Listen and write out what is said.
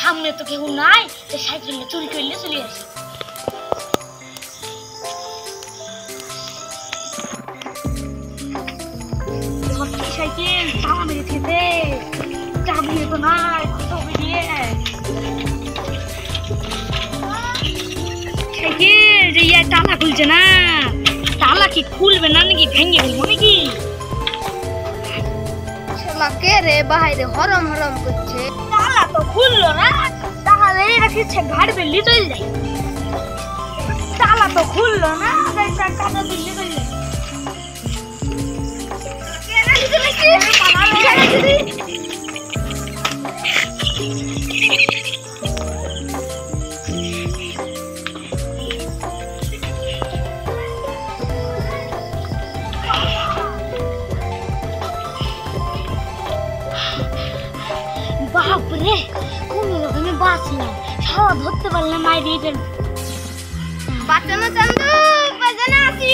সামনে তো কেউ নাই, সাইকেলটা চুরি করলে চলে আসি। সাইকেল চাপা মেরে খেতে চাবি তো নাই, চাবি দিয়ে সাইকেল যে তালা খুলছে না, তালা কি খুলবে না নাকি ভেঙে ফেলবো নাকি? কে রে বাইরে হরম হরম করছে, তালা তো খুললো না, তাহলে রাখিছে ঘাট বেললি চলে যাই। তালা তো খুললো না, কাটা বেললি চলে যাই। বাপরে কোন রকমে বাঁচলাম, সারা ধরতে পারলাম মায়ের। বাঁচানো চান্দু বাজানো আছি।